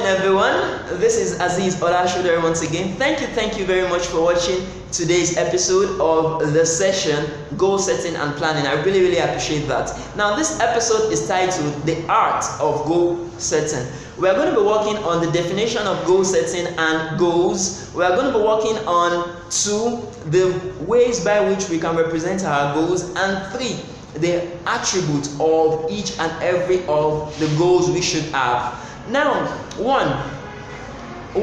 everyone. This is Azeez Ola Shoderu once again. Thank you very much for watching today's episode of the session Goal Setting and Planning. I really appreciate that. Now, this episode is titled The Art of Goal Setting. We are going to be working on the definition of goal setting and goals. We are going to be working on 2, the ways by which we can represent our goals, and 3, the attributes of each and every of the goals we should have. Now, 1,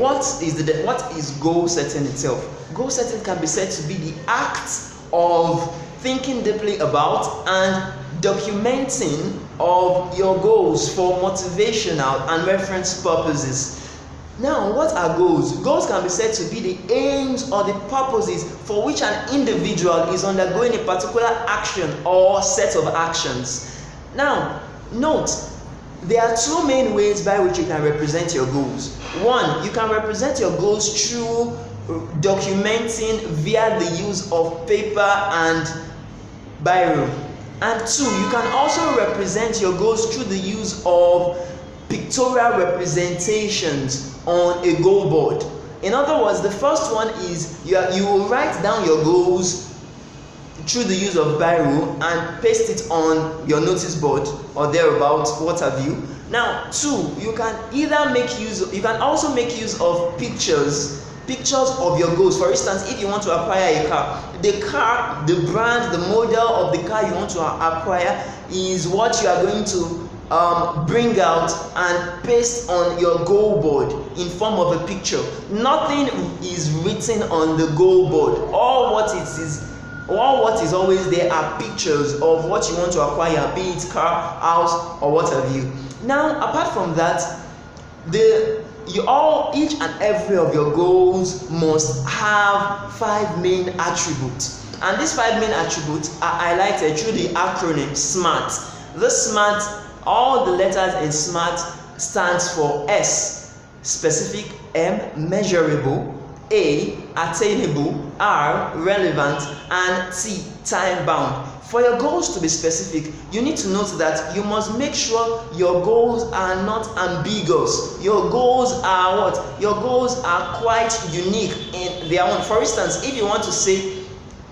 what is goal setting itself? Goal setting can be said to be the act of thinking deeply about and documenting of your goals for motivational and reference purposes. Now, what are goals? Goals can be said to be the aims or the purposes for which an individual is undergoing a particular action or set of actions. Now, note, there are 2 main ways by which you can represent your goals. 1, you can represent your goals through documenting via the use of paper and biro. And 2, you can also represent your goals through the use of pictorial representations on a goal board. In other words, the first one is you will write down your goals through the use of biro and paste it on your notice board or thereabouts, what have you. Now, 2, you can also make use of pictures of your goals. For instance, if you want to acquire a car, the brand, the model of the car you want to acquire is what you are going to bring out and paste on your goal board in form of a picture. Nothing is written on the goal board. All what is always there are pictures of what you want to acquire, be it car, house, or what have you. Now, apart from that, each and every of your goals must have 5 main attributes, and these 5 main attributes are highlighted through the acronym SMART. The SMART, all the letters in SMART stands for S, specific; M, measurable; A, attainable; R, relevant; and T, time bound. For your goals to be specific, you need to note that you must make sure your goals are not ambiguous. Your goals are what? Your goals are quite unique in their own. For instance, if you want to say,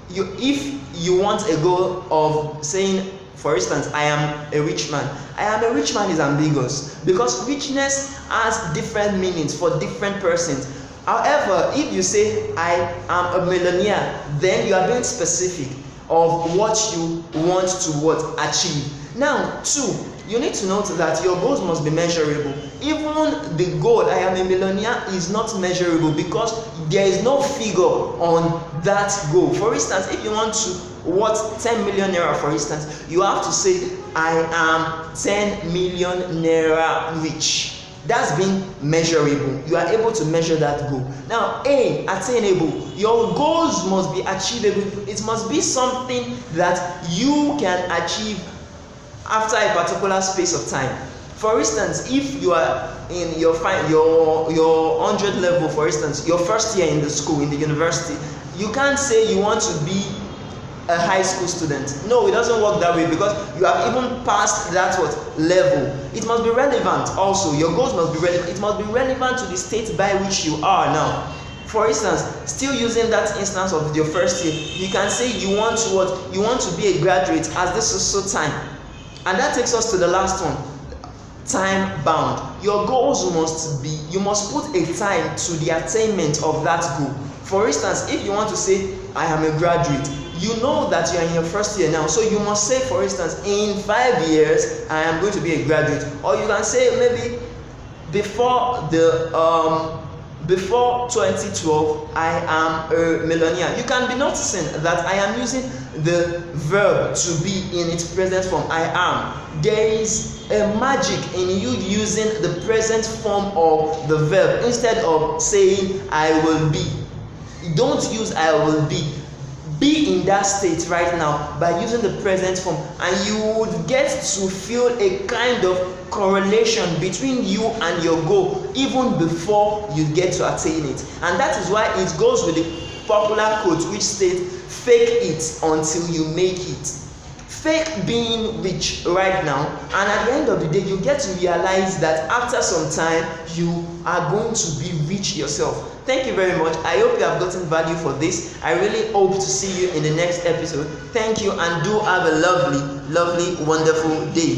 if you want a goal of saying, for instance, I am a rich man. I am a rich man is ambiguous because richness has different meanings for different persons. However, if you say I am a millionaire, then you are being specific of what you want to achieve. Now, 2, you need to note that your goals must be measurable. Even the goal I am a millionaire is not measurable because there is no figure on that goal. For instance, if you want to 10 million naira, for instance, you have to say I am 10 million naira rich. That's being measurable. You are able to measure that goal. Now, A, attainable. Your goals must be achievable. It must be something that you can achieve after a particular space of time. For instance, if you are in your 100 level, for instance, your first year in the school, in the university, you can't say you want to be a high school student. No, it doesn't work that way because you have even passed that level. It must be relevant also. Your goals must be relevant. It must be relevant to the state by which you are now. For instance, still using that instance of your first year, you can say you want to be a graduate at this so time. And that takes us to the last one, time bound. Your goals must be, you must put a time to the attainment of that goal. For instance, if you want to say I am a graduate, you know that you are in your first year now, so you must say, for instance, in 5 years I am going to be a graduate. Or you can say maybe before 2012 I am a millionaire. You can be noticing that I am using the verb to be in its present form, I am. There is a magic in you using the present form of the verb instead of saying I will be. Don't use I will be. Be in that state right now by using the present form, and you would get to feel a kind of correlation between you and your goal even before you get to attain it. And that is why it goes with the popular quote which states, fake it until you make it. fake being rich right now, and at the end of the day you get to realize that after some time you are going to be rich yourself. Thank you very much. I hope you have gotten value for this. I really hope to see you in the next episode. Thank you, and do have a lovely, wonderful day.